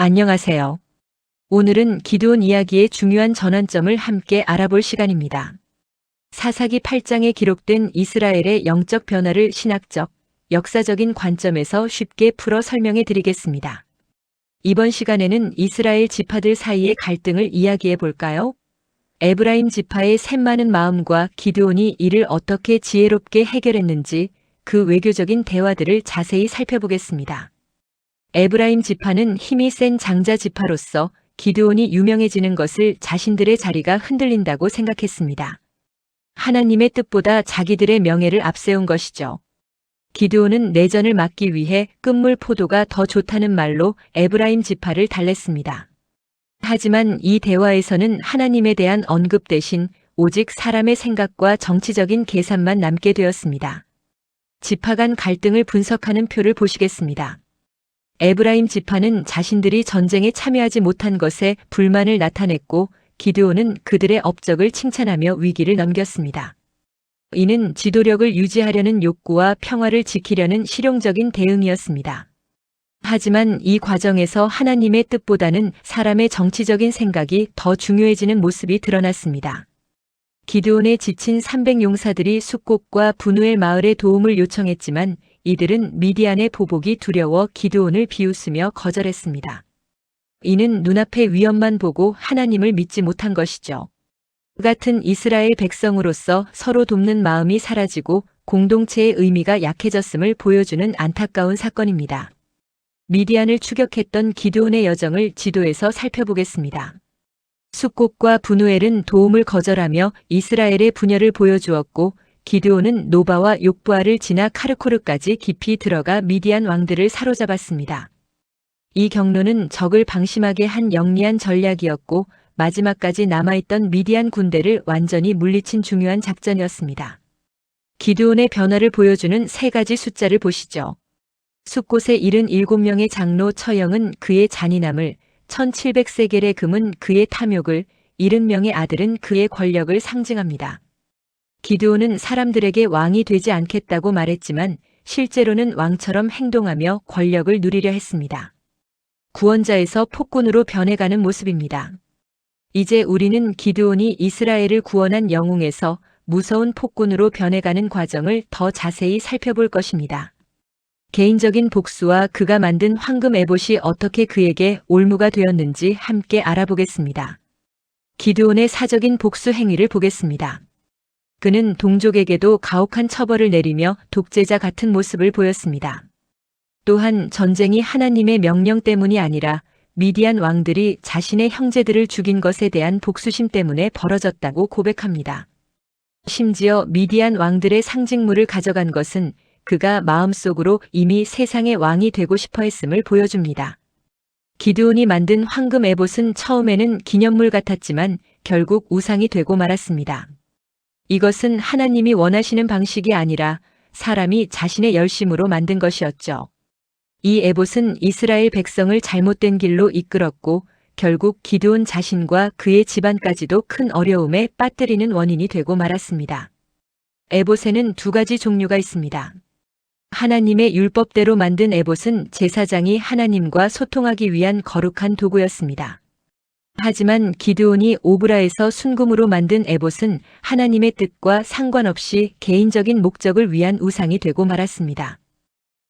안녕하세요. 오늘은 기드온 이야기의 중요한 전환점을 함께 알아볼 시간입니다. 사사기 8장에 기록된 이스라엘의 영적 변화를 신학적, 역사적인 관점에서 쉽게 풀어 설명해 드리겠습니다. 이번 시간에는 이스라엘 지파들 사이의 갈등을 이야기해 볼까요? 에브라임 지파의 샘많은 마음과 기드온이 이를 어떻게 지혜롭게 해결했는지 그 외교적인 대화들을 자세히 살펴보겠습니다. 에브라임 지파는 힘이 센 장자 지파로서 기드온이 유명해지는 것을 자신들의 자리가 흔들린다고 생각했습니다. 하나님의 뜻보다 자기들의 명예를 앞세운 것이죠. 기드온은 내전을 막기 위해 끝물 포도가 더 좋다는 말로 에브라임 지파를 달랬습니다. 하지만 이 대화에서는 하나님에 대한 언급 대신 오직 사람의 생각과 정치적인 계산만 남게 되었습니다. 지파 간 갈등을 분석하는 표를 보시겠습니다. 에브라임 지파는 자신들이 전쟁에 참여하지 못한 것에 불만을 나타냈고 기드온은 그들의 업적을 칭찬하며 위기를 넘겼습니다. 이는 지도력을 유지하려는 욕구와 평화를 지키려는 실용적인 대응이었습니다. 하지만 이 과정에서 하나님의 뜻보다는 사람의 정치적인 생각이 더 중요해지는 모습이 드러났습니다. 기드온에 지친 300용사들이 숫곳과 브누엘 마을에 도움을 요청했지만 이들은 미디안의 보복이 두려워 기드온을 비웃으며 거절했습니다. 이는 눈앞의 위험만 보고 하나님을 믿지 못한 것이죠. 같은 이스라엘 백성으로서 서로 돕는 마음이 사라지고 공동체의 의미가 약해졌음을 보여주는 안타까운 사건입니다. 미디안을 추격했던 기드온의 여정을 지도에서 살펴보겠습니다. 숫곳과 브누엘은 도움을 거절하며 이스라엘의 분열을 보여주었고 기드온은 노바와 욕부아를 지나 카르코르까지 깊이 들어가 미디안 왕들을 사로잡았습니다. 이 경로는 적을 방심하게 한 영리한 전략이었고 마지막까지 남아있던 미디안 군대를 완전히 물리친 중요한 작전이었습니다. 기드온의 변화를 보여주는 세 가지 숫자를 보시죠. 숫곳의 77명의 장로 처형은 그의 잔인함을, 1700세겔의 금은 그의 탐욕을, 70명의 아들은 그의 권력을 상징합니다. 기드온은 사람들에게 왕이 되지 않겠다고 말했지만 실제로는 왕처럼 행동하며 권력을 누리려 했습니다. 구원자에서 폭군으로 변해가는 모습입니다. 이제 우리는 기드온이 이스라엘을 구원한 영웅에서 무서운 폭군으로 변해가는 과정을 더 자세히 살펴볼 것입니다. 개인적인 복수와 그가 만든 황금 에봇이 어떻게 그에게 올무가 되었는지 함께 알아보겠습니다. 기드온의 사적인 복수 행위를 보겠습니다. 그는 동족에게도 가혹한 처벌을 내리며 독재자 같은 모습을 보였습니다. 또한 전쟁이 하나님의 명령 때문이 아니라 미디안 왕들이 자신의 형제들을 죽인 것에 대한 복수심 때문에 벌어졌다고 고백합니다. 심지어 미디안 왕들의 상징물을 가져간 것은 그가 마음속으로 이미 세상의 왕이 되고 싶어 했음을 보여줍니다. 기드온이 만든 황금 에봇은 처음에는 기념물 같았지만 결국 우상이 되고 말았습니다. 이것은 하나님이 원하시는 방식이 아니라 사람이 자신의 열심으로 만든 것이었죠. 이 에봇은 이스라엘 백성을 잘못된 길로 이끌었고 결국 기드온 자신과 그의 집안까지도 큰 어려움에 빠뜨리는 원인이 되고 말았습니다. 에봇에는 두 가지 종류가 있습니다. 하나님의 율법대로 만든 에봇은 제사장이 하나님과 소통하기 위한 거룩한 도구였습니다. 하지만 기드온이 오브라에서 순금으로 만든 에봇은 하나님의 뜻과 상관없이 개인적인 목적을 위한 우상이 되고 말았습니다.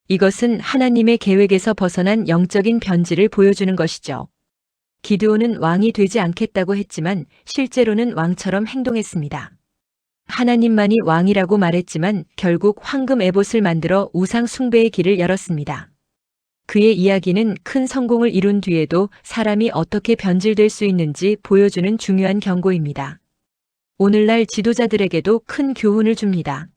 이것은 하나님의 계획에서 벗어난 영적인 변질을 보여주는 것이죠. 기드온은 왕이 되지 않겠다고 했지만 실제로는 왕처럼 행동했습니다. 하나님만이 왕이라고 말했지만 결국 황금 에봇을 만들어 우상 숭배의 길을 열었습니다. 그의 이야기는 큰 성공을 이룬 뒤에도 사람이 어떻게 변질될 수 있는지 보여주는 중요한 경고입니다. 오늘날 지도자들에게도 큰 교훈을 줍니다.